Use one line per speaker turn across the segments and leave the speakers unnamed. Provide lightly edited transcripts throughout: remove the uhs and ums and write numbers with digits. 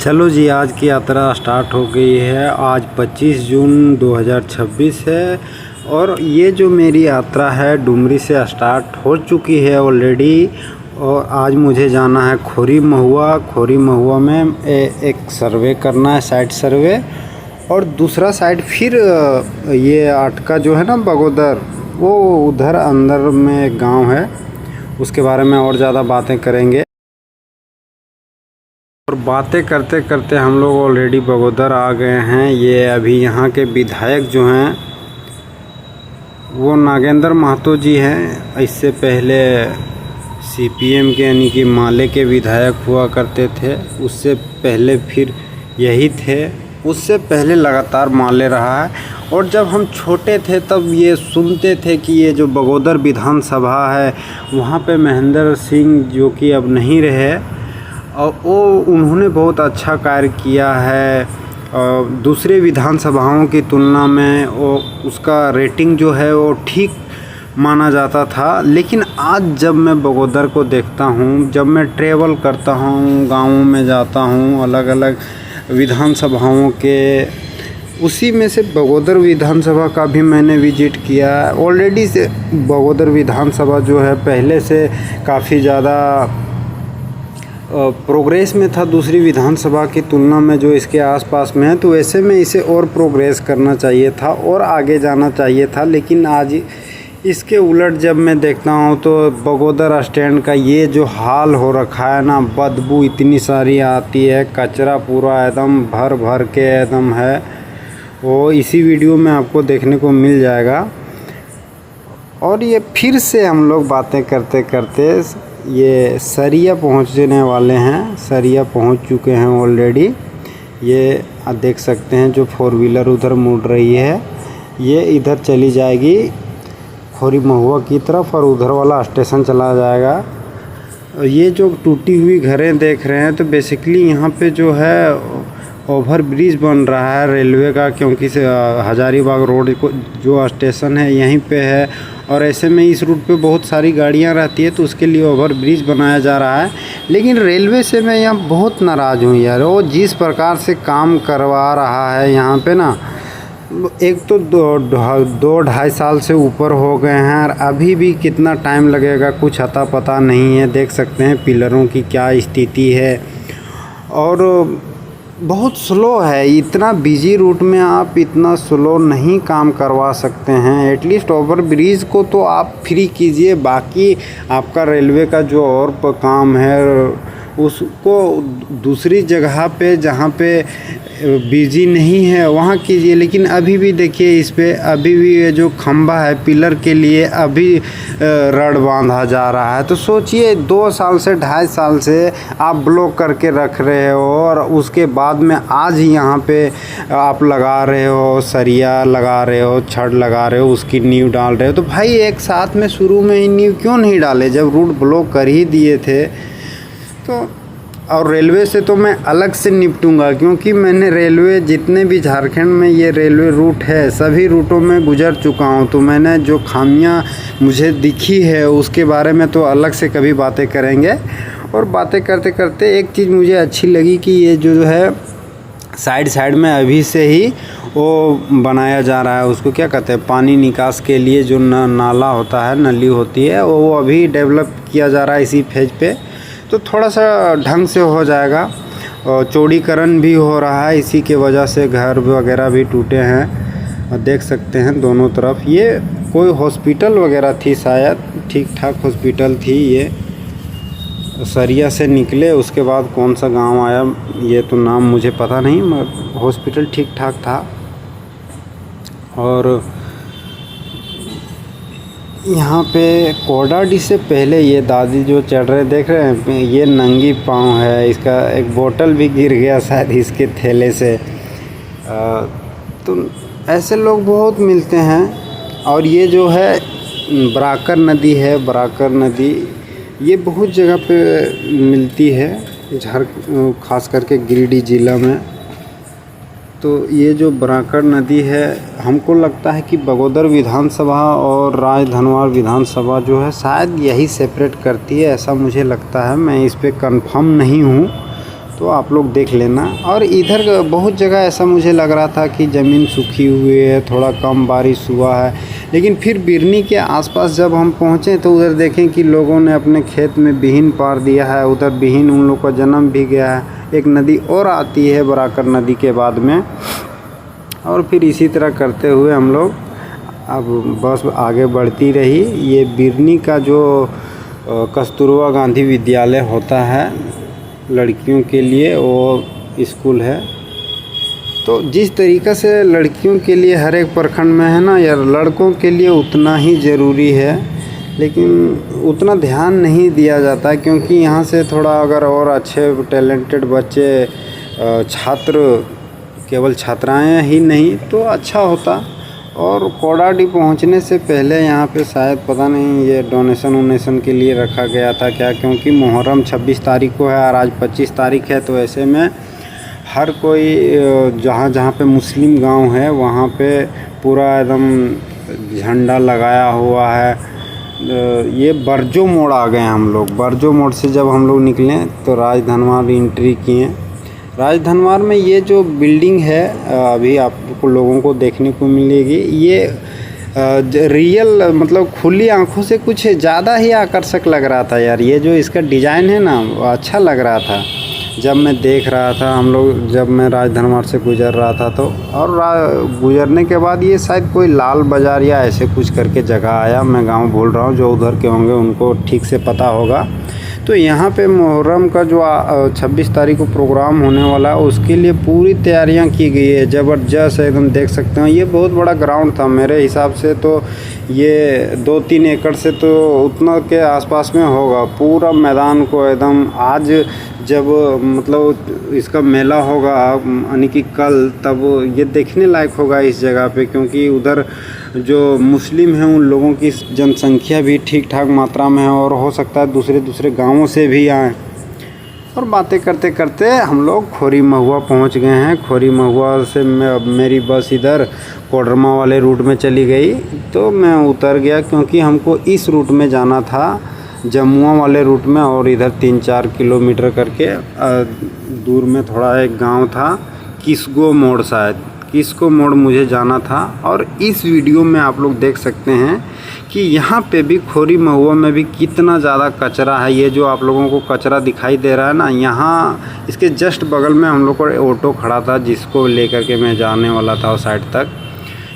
चलो जी, आज की यात्रा स्टार्ट हो गई है। आज 25 जून 2026 है और ये जो मेरी यात्रा है डुमरी से स्टार्ट हो चुकी है ऑलरेडी। और आज मुझे जाना है खोरी महुआ में एक सर्वे करना है, साइट सर्वे। और दूसरा साइड फिर ये आटका जो है ना बगोदर, वो उधर अंदर में एक गांव है, उसके बारे में और ज़्यादा बातें करेंगे। और बातें करते करते हम लोग ऑलरेडी बगोदर आ गए हैं। ये अभी यहाँ के विधायक जो हैं वो नागेंद्र महतो जी हैं। इससे पहले सीपीएम के यानी कि माले के विधायक हुआ करते थे, उससे पहले फिर यही थे, उससे पहले लगातार माले रहा है। और जब हम छोटे थे तब ये सुनते थे कि ये जो बगोदर विधानसभा है वहाँ पे महेंद्र सिंह जो कि अब नहीं रहे, और वो उन्होंने बहुत अच्छा कार्य किया है। दूसरे विधानसभाओं की तुलना में वो उसका रेटिंग जो है वो ठीक माना जाता था। लेकिन आज जब मैं बगोदर को देखता हूँ, जब मैं ट्रेवल करता हूँ, गाँवों में जाता हूँ, अलग अलग विधानसभाओं के, उसी में से बगोदर विधानसभा का भी मैंने विजिट किया ऑलरेडी। से बगोदर विधानसभा जो है पहले से काफ़ी ज़्यादा प्रोग्रेस में था दूसरी विधानसभा की तुलना में जो इसके आसपास में है, तो ऐसे में इसे और प्रोग्रेस करना चाहिए था और आगे जाना चाहिए था। लेकिन आज इसके उलट जब मैं देखता हूँ तो बगोदर स्टैंड का ये जो हाल हो रखा है ना, बदबू इतनी सारी आती है, कचरा पूरा एकदम भर भर के एकदम है, वो इसी वीडियो में आपको देखने को मिल जाएगा। और ये फिर से हम लोग बातें करते करते ये सरिया पहुंचने वाले हैं। सरिया पहुंच चुके हैं ऑलरेडी। ये आप देख सकते हैं जो 4 व्हीलर उधर मुड़ रही है, ये इधर चली जाएगी खोरी महुआ की तरफ और उधर वाला स्टेशन चला जाएगा। ये जो टूटी हुई घरें देख रहे हैं तो बेसिकली यहाँ पे जो है ओवर ब्रिज बन रहा है रेलवे का, क्योंकि हजारीबाग रोड को जो स्टेशन है यहीं पे है और ऐसे में इस रूट पे बहुत सारी गाड़ियां रहती है, तो उसके लिए ओवर ब्रिज बनाया जा रहा है। लेकिन रेलवे से मैं यहाँ बहुत नाराज़ हूँ यार, वो जिस प्रकार से काम करवा रहा है यहाँ पे ना, एक तो 2-2.5 साल से ऊपर हो गए हैं और अभी भी कितना टाइम लगेगा कुछ अता पता नहीं है। देख सकते हैं पिलरों की क्या स्थिति है और बहुत स्लो है। इतना बिजी रूट में आप इतना स्लो नहीं काम करवा सकते हैं। एटलीस्ट ओवर ब्रिज को तो आप फ्री कीजिए, बाकी आपका रेलवे का जो और काम है उसको दूसरी जगह पे जहाँ पे बिजी नहीं है वहाँ कीजिए। लेकिन अभी भी देखिए इस पे अभी भी ये जो खंभा है पिलर के लिए अभी रड बांधा जा रहा है। तो सोचिए 2 साल से 2.5 साल से आप ब्लॉक करके रख रहे हो और उसके बाद में आज यहाँ पे आप लगा रहे हो, सरिया लगा रहे हो, छड़ लगा रहे हो, उसकी नींव डाल रहे हो। तो भाई एक साथ में शुरू में ही नींव क्यों नहीं डाले जब रूट ब्लॉक कर ही दिए थे। तो और रेलवे से तो मैं अलग से निपटूंगा, क्योंकि मैंने रेलवे जितने भी झारखंड में ये रेलवे रूट है सभी रूटों में गुजर चुका हूँ। तो मैंने जो खामियां मुझे दिखी है उसके बारे में तो अलग से कभी बातें करेंगे। और बातें करते करते एक चीज़ मुझे अच्छी लगी कि ये जो है साइड में अभी से ही वो बनाया जा रहा है, उसको क्या कहते हैं, पानी निकास के लिए जो नाला होता है, नली होती है, वो अभी डेवलप किया जा रहा है इसी फेज पे। तो थोड़ा सा ढंग से हो जाएगा और चौड़ीकरण भी हो रहा है, इसी के वजह से घर वगैरह भी टूटे हैं और देख सकते हैं दोनों तरफ। ये कोई हॉस्पिटल वगैरह थी शायद, ठीक ठाक हॉस्पिटल थी। ये सरिया से निकले उसके बाद कौन सा गांव आया ये तो नाम मुझे पता नहीं, मगर हॉस्पिटल ठीक ठाक था। और यहाँ पे कोडाडी से पहले ये दादी जो चढ़ रहे देख रहे हैं, ये नंगी पाँव है, इसका एक बोतल भी गिर गया शायद इसके थैले से। तो ऐसे लोग बहुत मिलते हैं। और ये जो है बराकर नदी है, बराकर नदी ये बहुत जगह पे मिलती है, खास करके गिरिडीह ज़िला में। तो ये जो बराकर नदी है, हमको लगता है कि बगोदर विधानसभा और राजधनवार विधानसभा जो है शायद यही सेपरेट करती है, ऐसा मुझे लगता है। मैं इस पे कंफर्म नहीं हूँ, तो आप लोग देख लेना। और इधर बहुत जगह ऐसा मुझे लग रहा था कि ज़मीन सूखी हुई है, थोड़ा कम बारिश हुआ है, लेकिन फिर बिरनी के आसपास जब हम पहुँचे तो उधर देखें कि लोगों ने अपने खेत में बीहिन पार दिया है। उधर बीहिन उन लोग का जन्म भी गया है। एक नदी और आती है बराकर नदी के बाद में, और फिर इसी तरह करते हुए हम लोग अब बस आगे बढ़ती रही। ये बिरनी का जो कस्तूरबा गांधी विद्यालय होता है लड़कियों के लिए, वो स्कूल है। तो जिस तरीक़े से लड़कियों के लिए हर एक प्रखंड में है ना यार, लड़कों के लिए उतना ही ज़रूरी है, लेकिन उतना ध्यान नहीं दिया जाता है। क्योंकि यहाँ से थोड़ा अगर और अच्छे टैलेंटेड बच्चे छात्र, केवल छात्राएँ ही नहीं तो अच्छा होता। और कोडाडी पहुँचने से पहले यहाँ पे शायद पता नहीं ये डोनेशन के लिए रखा गया था क्या, क्योंकि मुहर्रम 26 तारीख को है और आज 25 तारीख है। तो ऐसे में हर कोई जहाँ पे मुस्लिम गांव है वहाँ पे पूरा एकदम झंडा लगाया हुआ है। ये बरजो मोड़ आ गए हम लोग। बरजो मोड़ से जब हम लोग निकले तो राजधनवार एंट्री किए। राजधनवार में ये जो बिल्डिंग है अभी आपको लोगों को देखने को मिलेगी, ये रियल मतलब खुली आंखों से कुछ ज़्यादा ही आकर्षक लग रहा था यार। ये जो इसका डिज़ाइन है ना वो अच्छा लग रहा था जब मैं देख रहा था। हम लोग जब मैं राजधनवार से गुज़र रहा था तो, और गुज़रने के बाद ये शायद कोई लाल बाज़ार या ऐसे कुछ करके जगह आया, मैं गांव भूल रहा हूँ, जो उधर के होंगे उनको ठीक से पता होगा। तो यहाँ पे मुहर्रम का जो 26 तारीख को प्रोग्राम होने वाला है उसके लिए पूरी तैयारियां की गई है। ज़बरदस्त एकदम देख सकते हो। ये बहुत बड़ा ग्राउंड था मेरे हिसाब से, तो ये 2-3 एकड़ से तो उतना के आसपास में होगा। पूरा मैदान को एकदम आज जब मतलब इसका मेला होगा यानी कि कल, तब ये देखने लायक होगा इस जगह पे, क्योंकि उधर जो मुस्लिम हैं उन लोगों की जनसंख्या भी ठीक ठाक मात्रा में है, और हो सकता है दूसरे गांवों से भी आएँ। और बातें करते करते हम लोग खोरी महुआ पहुंच गए हैं। खोरी महुआ से मेरी बस इधर कोडरमा वाले रूट में चली गई, तो मैं उतर गया, क्योंकि हमको इस रूट में जाना था जमुआ वाले रूट में। और इधर 3-4 किलोमीटर करके दूर में थोड़ा एक गांव था किसगो मोड़, शायद किसको मोड़ मुझे जाना था। और इस वीडियो में आप लोग देख सकते हैं कि यहाँ पे भी खोरी महुआ में भी कितना ज़्यादा कचरा है। ये जो आप लोगों को कचरा दिखाई दे रहा है ना, यहाँ इसके जस्ट बगल में हम लोग का ऑटो खड़ा था जिसको लेकर के मैं जाने वाला था उस साइड तक।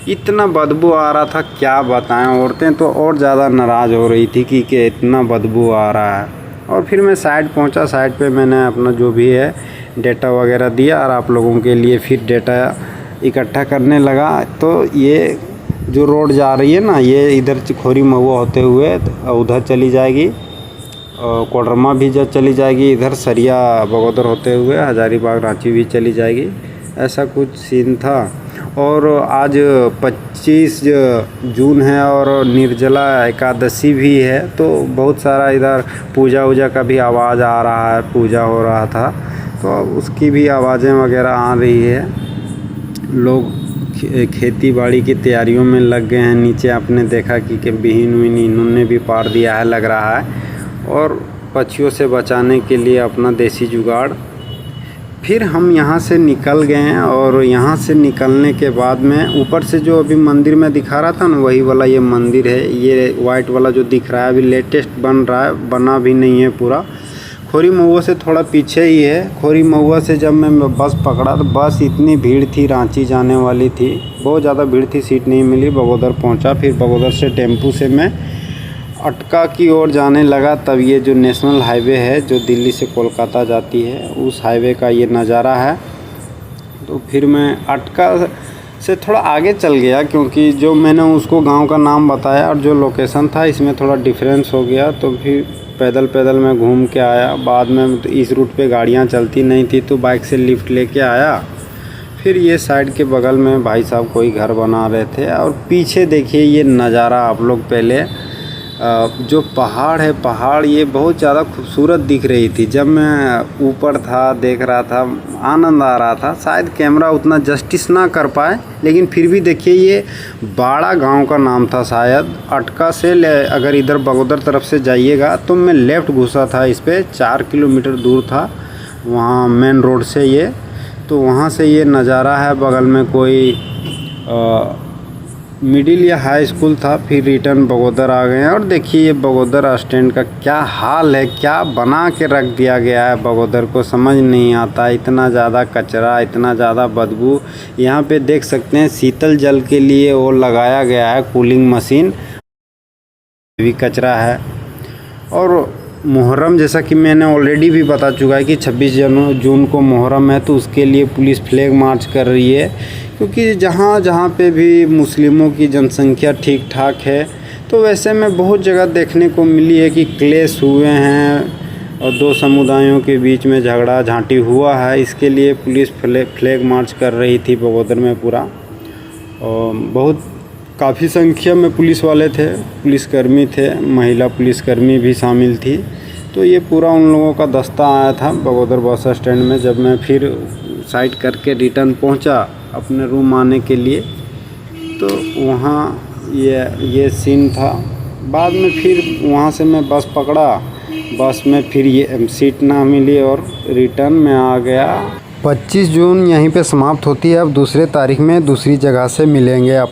इतना बदबू आ रहा था क्या बताएं। औरतें तो और ज़्यादा नाराज़ हो रही थी कि इतना बदबू आ रहा है। और फिर मैं साइड पहुँचा। साइड पे मैंने अपना जो भी है डेटा वगैरह दिया और आप लोगों के लिए फिर डेटा इकट्ठा करने लगा। तो ये जो रोड जा रही है ना, ये इधर खोरी महुआ होते हुए उधर चली जाएगी, कोडरमा भी जब चली जाएगी, इधर सरिया बगोदर होते हुए हजारीबाग रांची भी चली जाएगी। ऐसा कुछ सीन था। और आज 25 जून है और निर्जला एकादशी भी है, तो बहुत सारा इधर पूजा वूजा का भी आवाज़ आ रहा है। पूजा हो रहा था तो उसकी भी आवाज़ें वगैरह आ रही है। लोग खेती बाड़ी की तैयारियों में लग गए हैं। नीचे आपने देखा कि बीहिन वीन इन्होंने भी पार दिया है लग रहा है, और पक्षियों से बचाने के लिए अपना देसी जुगाड़। फिर हम यहाँ से निकल गए हैं। और यहाँ से निकलने के बाद में ऊपर से जो अभी मंदिर में दिखा रहा था ना, वही वाला ये मंदिर है। ये वाइट वाला जो दिख रहा है अभी लेटेस्ट बन रहा है, बना भी नहीं है पूरा। खोरी महुआ से थोड़ा पीछे ही है। खोरी महुआ से जब मैं बस पकड़ा तो बस इतनी भीड़ थी, रांची जाने वाली थी, बहुत ज़्यादा भीड़ थी, सीट नहीं मिली। बगोदर पहुंचा, फिर बगोदर से टेम्पू से मैं अटका की ओर जाने लगा। तब ये जो नेशनल हाईवे है जो दिल्ली से कोलकाता जाती है, उस हाईवे का ये नज़ारा है। तो फिर मैं अटका से थोड़ा आगे चल गया, क्योंकि जो मैंने उसको गांव का नाम बताया और जो लोकेशन था इसमें थोड़ा डिफरेंस हो गया। तो फिर पैदल मैं घूम के आया। बाद में तो इस रूट पे गाड़ियां चलती नहीं थी, तो बाइक से लिफ्ट लेके आया। फिर ये साइड के बगल में भाई साहब कोई घर बना रहे थे। और पीछे देखिए ये नज़ारा आप लोग, पहले जो पहाड़ है, पहाड़ ये बहुत ज़्यादा खूबसूरत दिख रही थी। जब मैं ऊपर था देख रहा था, आनंद आ रहा था। शायद कैमरा उतना जस्टिस ना कर पाए, लेकिन फिर भी देखिए ये बाड़ा गांव का नाम था शायद। अटका से अगर इधर बगोदर तरफ से जाइएगा तो मैं लेफ़्ट घुसा था, इस पर 4 किलोमीटर दूर था। वहाँ मेन रोड से ये, तो वहाँ से ये नज़ारा है। बगल में कोई मिडिल या हाई स्कूल था। फिर रिटर्न बगोदर आ गए हैं। और देखिए ये बगोदर स्टैंड का क्या हाल है, क्या बना के रख दिया गया है बगोदर को, समझ नहीं आता। इतना ज़्यादा कचरा, इतना ज़्यादा बदबू। यहाँ पे देख सकते हैं शीतल जल के लिए वो लगाया गया है कूलिंग मशीन, भी कचरा है। और मुहर्रम, जैसा कि मैंने ऑलरेडी भी बता चुका है कि 26 जून को मुहर्रम है, तो उसके लिए पुलिस फ्लैग मार्च कर रही है। क्योंकि जहाँ जहाँ पे भी मुस्लिमों की जनसंख्या ठीक ठाक है, तो वैसे में बहुत जगह देखने को मिली है कि क्लेश हुए हैं और दो समुदायों के बीच में झगड़ा झांटी हुआ है। इसके लिए पुलिस फ्लैग मार्च कर रही थी बगोदर में पूरा। और बहुत काफ़ी संख्या में पुलिस वाले थे, पुलिसकर्मी थे, महिला पुलिसकर्मी भी शामिल थी। तो ये पूरा उन लोगों का दस्ता आया था बगोदर बस स्टैंड में। जब मैं फिर साइड करके रिटर्न पहुंचा अपने रूम आने के लिए, तो वहाँ ये सीन था। बाद में फिर वहाँ से मैं बस पकड़ा, बस में फिर ये सीट ना मिली और रिटर्न में आ गया। 25 जून यहीं पे समाप्त होती है। अब दूसरे तारीख में दूसरी जगह से मिलेंगे आप।